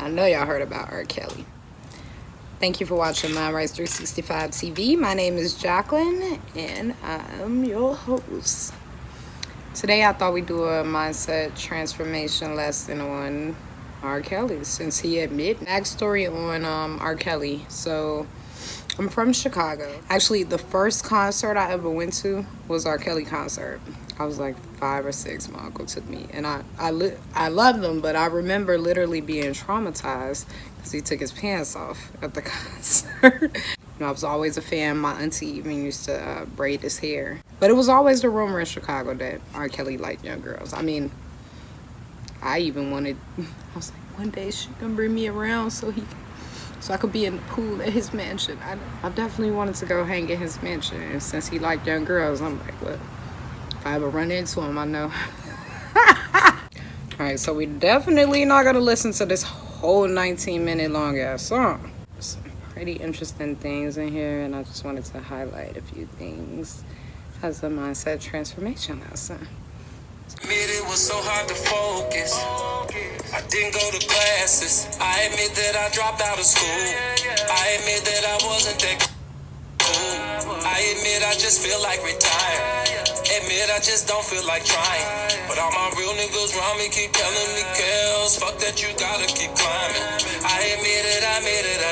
I know y'all heard about R.kelly. Thank you for watching Mind Rights 365 TV. My name is Jacqueline, and I'm your host. Today, I thought we'd do a mindset transformation lesson on R.kelly, since he admitted. Backstory on R.kelly. So, I'm from Chicago. Actually, the first concert I ever went to was R.kelly concert. I was like 5 or 6. My uncle took me, and I loved him, but I remember literally being traumatized because he took his pants off at the concert. I was always a fan. My auntie even used to braid his hair. But it was always the rumor in Chicago that R. Kelly liked young girls. I mean, I even wanted, I was like, one day she can bring me around so I could be in the pool at his mansion. I definitely wanted to go hang in his mansion. And since he liked young girls, I'm like, well, if I ever run into him, I know. Alright, so we definitely not going to listen to this whole 19-minute long ass song. Some pretty interesting things in here, and I just wanted to highlight a few things as a mindset transformation lesson. It was so hard to focus. I didn't go to classes. I admit that I dropped out of school. I admit that I wasn't that cool. I admit I just feel like retired. Admit I just don't feel like trying. But all my real niggas around me keep telling me, Kels, fuck that, you gotta keep climbing. I admit it, I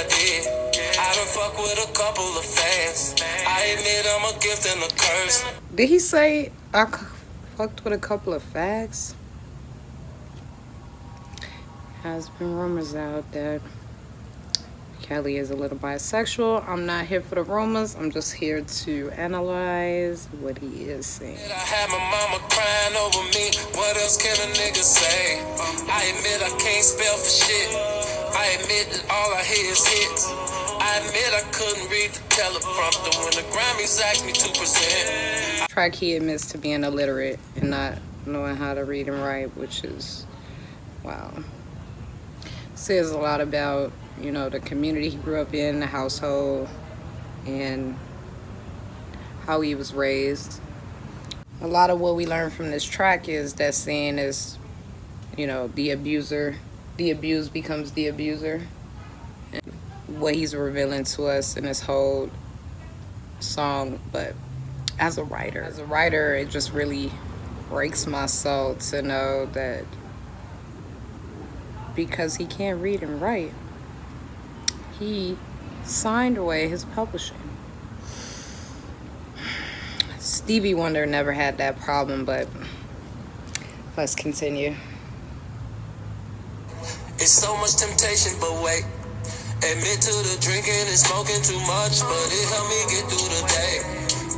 did. I done fuck with a couple of fans. I admit I'm a gift and a curse. Did he say I fucked with a couple of fags? Has been rumors out that Kelly is a little bisexual. I'm not here for the rumors. I'm just here to analyze what he is saying. I had my mama crying over me. What else can a nigga say? I admit I can't spell for shit. I admit that all I hear is hits. I admit I couldn't read the teleprompter when the Grammys asked me to present. Track, he admits to being illiterate and not knowing how to read and write, which is, wow. Says a lot about, you know, the community he grew up in, the household, and how he was raised. A lot of what we learn from this track is that saying is, you know, the abuser, the abused becomes the abuser. And what he's revealing to us in this whole song. But as a writer, it just really breaks my soul to know that because he can't read and write, he signed away his publishing. Stevie Wonder never had that problem, but let's continue. It's so much temptation, but wait. Admit to the drinking and smoking too much, but it helped me get through the day.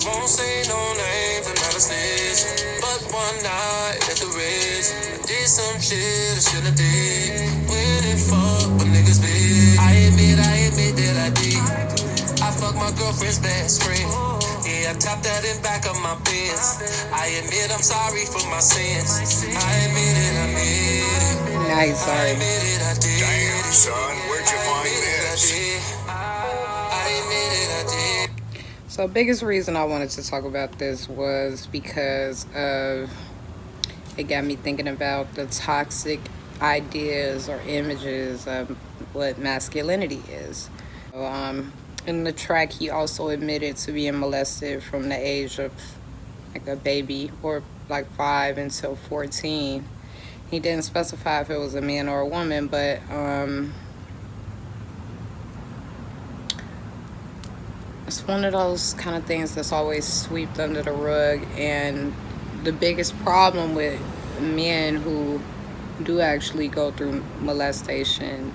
Won't say no names, I'm not a snitch. But one night at the Ritz, I did some shit I shouldn't have did. When it fuck, but niggas big. I admit that I did. I fucked my girlfriend's best friend. Yeah, I tapped that in back of my Benz. I admit I'm sorry for my sins. I admit it, I admit it. Nice, sorry. I admit it, I did. Damn, son, where'd you find this? I admit it, I did. So biggest reason I wanted to talk about this was because of, it got me thinking about the toxic ideas or images of what masculinity is. So, in the track, he also admitted to being molested from the age of like a baby, or like 5 until 14. He didn't specify if it was a man or a woman, but it's one of those kind of things that's always swept under the rug. And the biggest problem with men who do actually go through molestation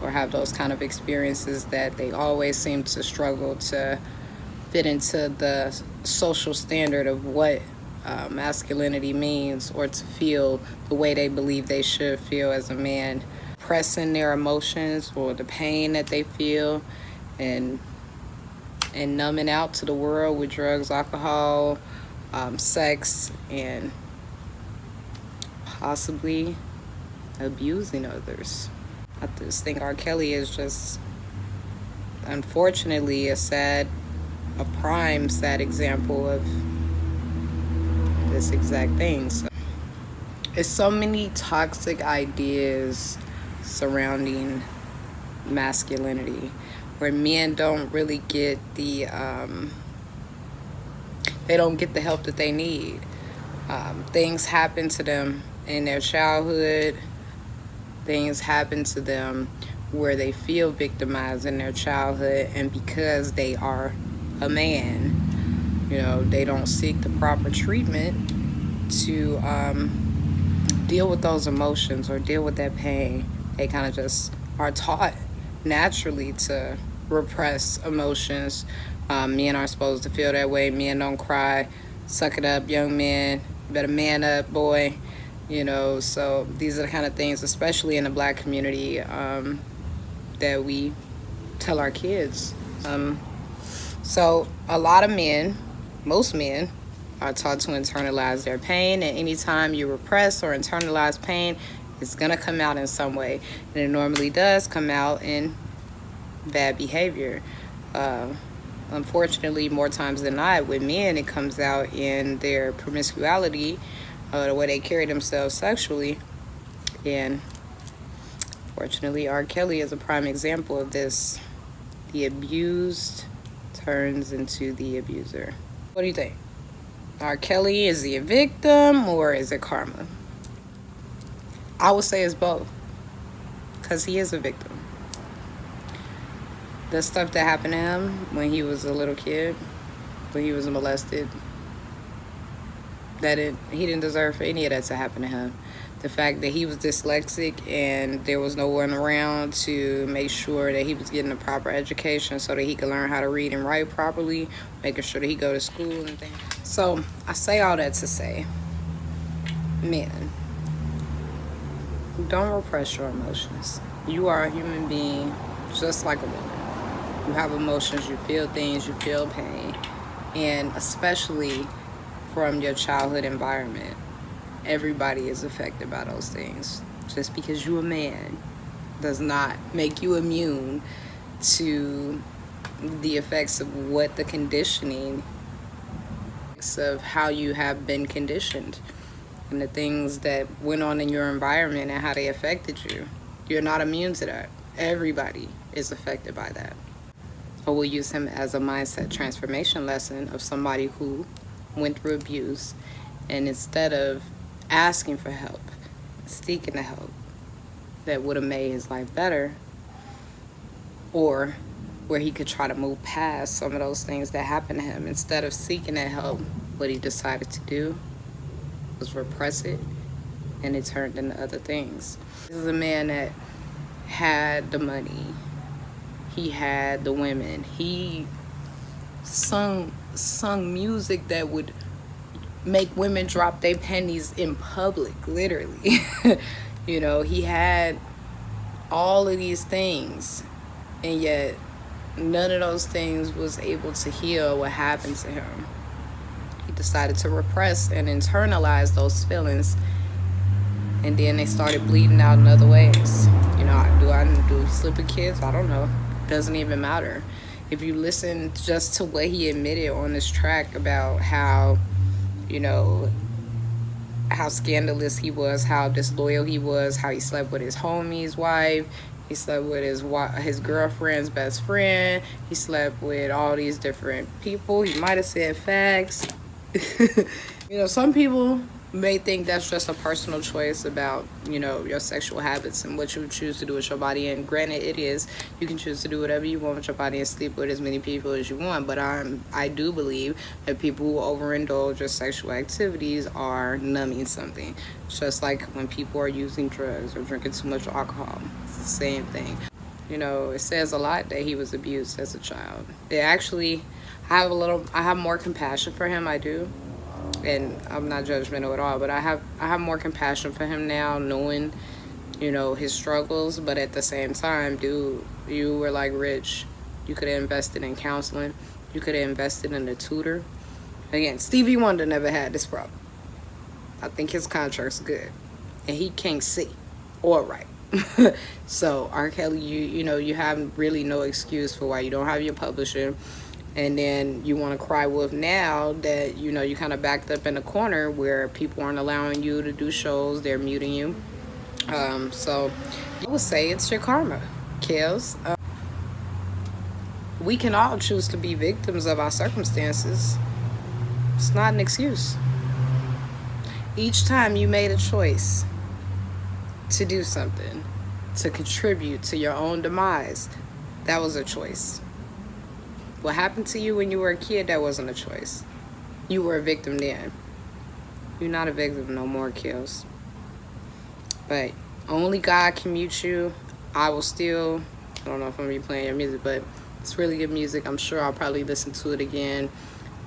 or have those kind of experiences, that they always seem to struggle to fit into the social standard of what masculinity means, or to feel the way they believe they should feel as a man, pressing their emotions or the pain that they feel, and numbing out to the world with drugs, alcohol, sex, and possibly abusing others. I just think R. Kelly is just, unfortunately, a prime sad example of this exact thing. So, it's so many toxic ideas, surrounding masculinity, where men don't really get the they don't get the help that they need. Things happen to them in their childhood. Things happen to them where they feel victimized in their childhood, and because they are a man, they don't seek the proper treatment to deal with those emotions or deal with that pain. They kind of just are taught naturally to repress emotions. Men aren't supposed to feel that way. Men don't cry. Suck it up, young man. Better man up, boy. So these are the kind of things, especially in the Black community, that we tell our kids. So a lot of men, most men, are taught to internalize their pain, and anytime you repress or internalize pain, it's gonna come out in some way, and it normally does come out in bad behavior. Unfortunately, more times than not, with men, it comes out in their promiscuity, the way they carry themselves sexually. And fortunately, R.Kelly is a prime example of this. The abused turns into the abuser. What do you think? R.Kelly, is he a victim or is it karma? I would say it's both, because he is a victim. The stuff that happened to him when he was a little kid, when he was molested, he didn't deserve for any of that to happen to him. The fact that he was dyslexic and there was no one around to make sure that he was getting a proper education so that he could learn how to read and write properly, making sure that he go to school and things. So I say all that to say, men, don't repress your emotions. You are a human being just like a woman. You have emotions, you feel things, you feel pain, and especially from your childhood environment. Everybody is affected by those things. Just because you're a man does not make you immune to the effects of what the conditioning of how you have been conditioned and the things that went on in your environment and how they affected you. You're not immune to that. Everybody is affected by that. Or we'll use him as a mindset transformation lesson of somebody who went through abuse, and instead of asking for help, seeking the help that would have made his life better, or where he could try to move past some of those things that happened to him, instead of seeking that help, what he decided to do was repress it, and it turned into other things. This is a man that had the money, he had the women, he sung music that would make women drop their pennies in public, literally. He had all of these things, and yet none of those things was able to heal what happened to him. He decided to repress and internalize those feelings, and then they started bleeding out in other ways. Do I sleep with kids? I don't know. Doesn't even matter. If you listen just to what he admitted on this track about how, how scandalous he was, how disloyal he was, how he slept with his homie's wife, he slept with his girlfriend's best friend, he slept with all these different people. He might have said facts. Some people may think that's just a personal choice about, your sexual habits and what you choose to do with your body. And granted, it is. You can choose to do whatever you want with your body and sleep with as many people as you want. But I do believe that people who overindulge in sexual activities are numbing something. It's just like when people are using drugs or drinking too much alcohol. It's the same thing. It says a lot that he was abused as a child. I have more compassion for him. I do. And I'm not judgmental at all, but I have more compassion for him now, knowing, his struggles. But at the same time, dude, you were like rich. You could have invested in counseling. You could have invested in a tutor. Again, Stevie Wonder never had this problem. I think his contract's good, and he can't see or write. So R. Kelly, you have really no excuse for why you don't have your publishing. And then you want to cry wolf now that, you kind of backed up in a corner where people aren't allowing you to do shows. They're muting you. So I would say it's your karma, Kels. We can all choose to be victims of our circumstances. It's not an excuse. Each time you made a choice to do something, to contribute to your own demise, that was a choice. What happened to you when you were a kid, that wasn't a choice. You were a victim then. You're not a victim no more, Kills. But only God can mute you. I will still, I don't know if I'm gonna be playing your music, but it's really good music. I'm sure I'll probably listen to it again.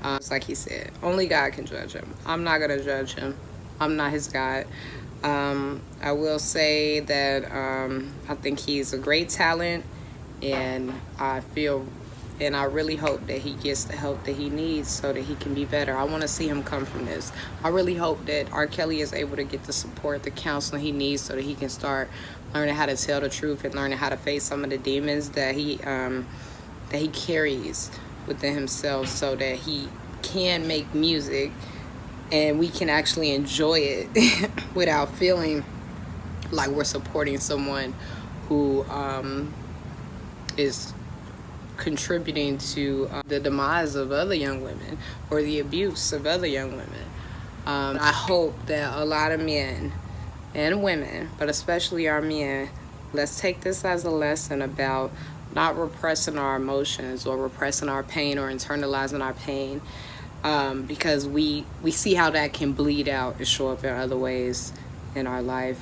It's like he said, only God can judge him. I'm not gonna judge him. I'm not his God. I will say that I think he's a great talent, and I really hope that he gets the help that he needs so that he can be better. I want to see him come from this. I really hope that R.Kelly is able to get the support, the counseling he needs so that he can start learning how to tell the truth and learning how to face some of the demons that he carries within himself, so that he can make music and we can actually enjoy it without feeling like we're supporting someone who is contributing to the demise of other young women or the abuse of other young women. I hope that a lot of men and women, but especially our men, let's take this as a lesson about not repressing our emotions or repressing our pain or internalizing our pain, because we see how that can bleed out and show up in other ways in our life,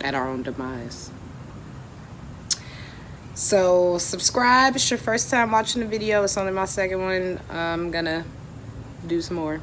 at our own demise. So subscribe. It's your first time watching the video. It's only my second one. I'm gonna do some more.